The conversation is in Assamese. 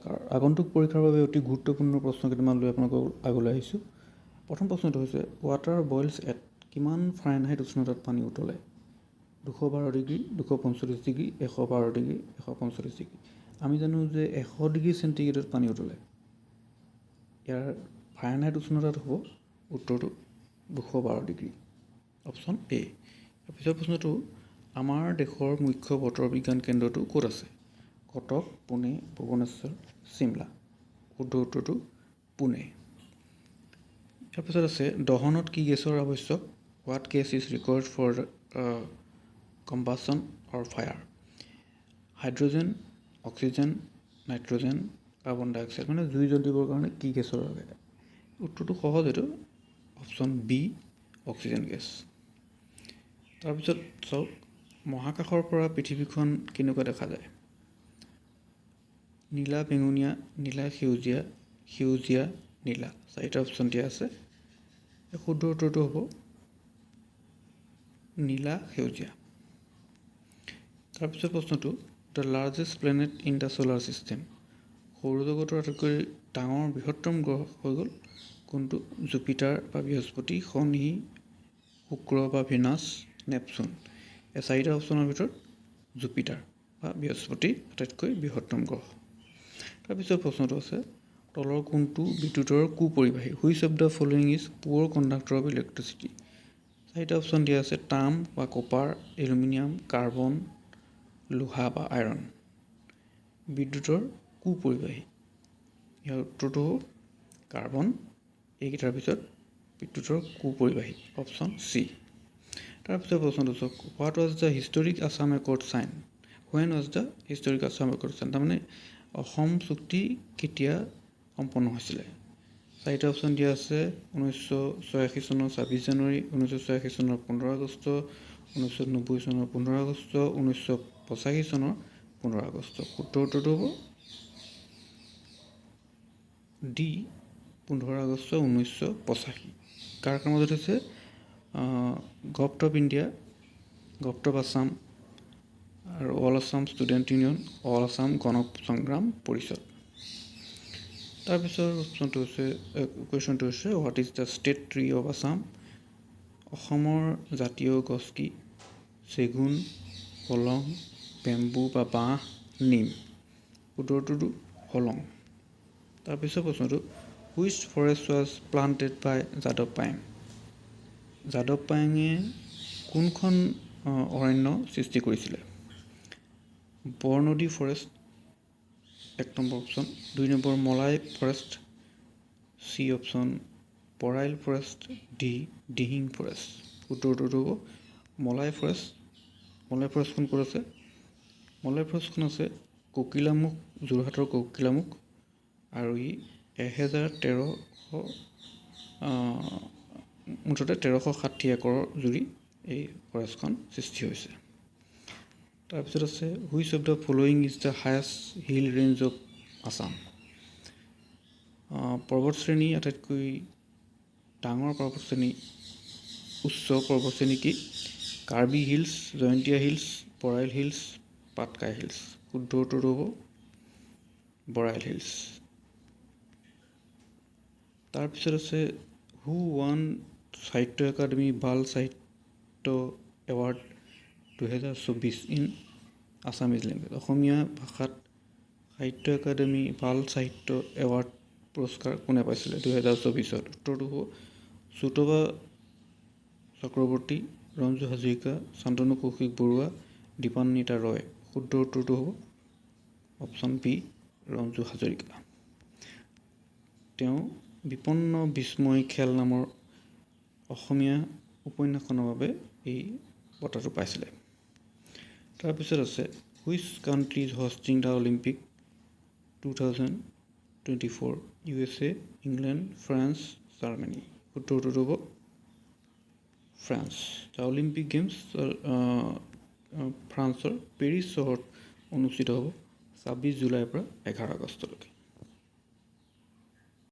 নমস্কাৰ। আগন্তুক পৰীক্ষাৰ বাবে অতি গুৰুত্বপূৰ্ণ প্ৰশ্ন কেইটামান লৈ আপোনালোকৰ আগলৈ আহিছোঁ। প্ৰথম প্ৰশ্নটো হৈছে ৱাটাৰ বইলছ এট কিমান ফাৰেনহাইট উষ্ণতাত পানী উতলে? 212 ডিগ্ৰী, 245 ডিগ্ৰী, 112 ডিগ্ৰী, 145 ডিগ্ৰী। আমি জানো যে 100 ডিগ্ৰী চেণ্টিগ্ৰেডত পানী উতলে। ইয়াৰ ফাৰেনহাইট উষ্ণতাত হ'ব উত্তৰটো 212 ডিগ্ৰী। Option A. তাৰপিছৰ প্ৰশ্নটো আমাৰ দেশৰ মুখ্য বতৰ বিজ্ঞান কেন্দ্ৰটো ক'ত আছে? কটক, পুনে, ভুৱনেশ্বৰ, চিমলা। শুদ্ধ উত্তৰটো পুনে। তাৰপিছত আছে দহনত কি গেছৰ আৱশ্যক? What gas is required for combustion or fire? Hydrogen, oxygen, nitrogen, carbon dioxide. মানে জুই জ্বলিবৰ কাৰণে কি গেছৰ লাগে? উত্তৰটো সহজ, এইটো অপশ্যন বি, অক্সিজেন গেছ। তাৰপিছত চাওক মহাকাশৰ পৰা পৃথিৱীখন কেনেকুৱা দেখা যায়? নীলা বেঙুনীয়া, নীলা সেউজীয়া, সেউজীয়া নীলা। চাৰিটা অপশ্যন দিয়া আছে। শুদ্ধ উত্তৰটো হ'ব নীলা সেউজীয়া। তাৰপিছত প্ৰশ্নটো the largest planet in the solar system. সৌৰজগতৰ আটাইতকৈ ডাঙৰ বৃহত্তম গ্ৰহ হৈ গ'ল কোনটো? জুপিটাৰ বা বৃহস্পতি, শনি, শুক্ৰ বা ভিনাছ, নেপচুন। এই চাৰিটা অপশ্যনৰ ভিতৰত জুপিটাৰ বা বৃহস্পতি আটাইতকৈ বৃহত্তম গ্ৰহ। তাৰপিছত প্ৰশ্নটো আছে তলৰ কোনটো বিদ্যুতৰ কুপৰিবাহী? Which of the following is poor conductor of electricity? চাৰিটা অপশ্যন দিয়া আছে তাম বা কপাৰ, এলুমিনিয়াম, কাৰ্বন, লোহা বা আইৰণ। বিদ্যুতৰ কুপৰিবাহী ইয়াৰ উত্তৰটো হ'ব কাৰ্বন। এইকেইটাৰ ভিতৰত বিদ্যুতৰ কুপৰিবাহী অপশ্যন চি। তাৰপিছত প্ৰশ্নটো চাওক what was the historic Assam accord sign? When was the historic Assam accord sign? তাৰমানে অসম চুক্তি কেতিয়া সম্পন্ন হৈছিলে? চাৰিটা অপশ্যন দিয়া আছে 1986 চনৰ 26 জানুৱাৰী, 1986 চনৰ 15 আগষ্ট, 1990 চনৰ 15 আগষ্ট, 1985 চনৰ 15 আগষ্ট। শুদ্ধ উত্তৰটো হ'ব ডি, 15 আগষ্ট 1985। কাৰ মাজত হৈছে? Government of India, government of Assam আৰু all Assam student union, all Assam Gana Sangram Parishad. তাৰপিছৰ কুৱেশ্যনটো হৈছে what is the state tree of Assam? অসমৰ জাতীয় গছ কি? চেগুন, হলং, বেম্বু বা বাঁহ, নিম। উত্তৰটো হলং। তাৰপিছত প্ৰশ্নটো which forest was planted by যাদৱ পায়েং? যাদৱ পায়েঙে কোনখন অৰণ্য সৃষ্টি কৰিছিলে? Barnadi forest 1 number option, 2 number Malai forest, C option Barail forest, D Dihing forest. উত্তৰটো হ'ব মলাই ফৰেষ্ট। মলাই ফৰেষ্টখন ক'ত আছে? মলাই ফৰেষ্টখন আছে ককিলামুখ, যোৰহাটৰ ককিলামুখ আৰু ই 1360 একৰৰ জুৰি এই ফৰেষ্টখন সৃষ্টি হৈছে। তাৰপিছত আছে which of the following is the highest hill range of Assam? পৰ্বতশ্ৰেণী আটাইতকৈ ডাঙৰ পৰ্বতশ্ৰেণী, উচ্চ পৰ্বতশ্ৰেণী কি? Karbi hills, Jaintia hills, Barail hills, Patkai hills. শুদ্ধ উত্তৰটো হ'ব বৰাইল হিলছ। তাৰপিছত আছে হু ৱান সাহিত্য একাডেমি বাল সাহিত্য এৱাৰ্ড 2024 ইন আছামিজ লেংগুৱেজ? অসমীয়া ভাষাত সাহিত্য একাডেমি বাল সাহিত্য এৱাৰ্ড পুৰস্কাৰ কোনে পাইছিলে 2024-ত? উত্তৰটো হ'ব চুতবা চক্ৰৱৰ্তী, ৰঞ্জু হাজৰিকা, শান্তনু কৌশিক বৰুৱা, দীপান্বিতা ৰয়। শুদ্ধ উত্তৰটো হ'ব অপশ্যন বি, ৰঞ্জু হাজৰিকা। তেওঁ বিপন্ন বিস্ময় খেল নামৰ অসমীয়া উপন্যাসখনৰ বাবে এই বঁটাটো পাইছিলে। তাৰপিছত আছে which country is hosting the Olympic 2024? USA, England, France, Germany. শুদ্ধ উত্তৰটো হ'ব ফ্ৰান্স। দ্য অলিম্পিক গেমছ ফ্ৰান্সৰ পেৰিছ চহৰত অনুষ্ঠিত হ'ব 26 জুলাইৰ পৰা 11 আগষ্টলৈকে।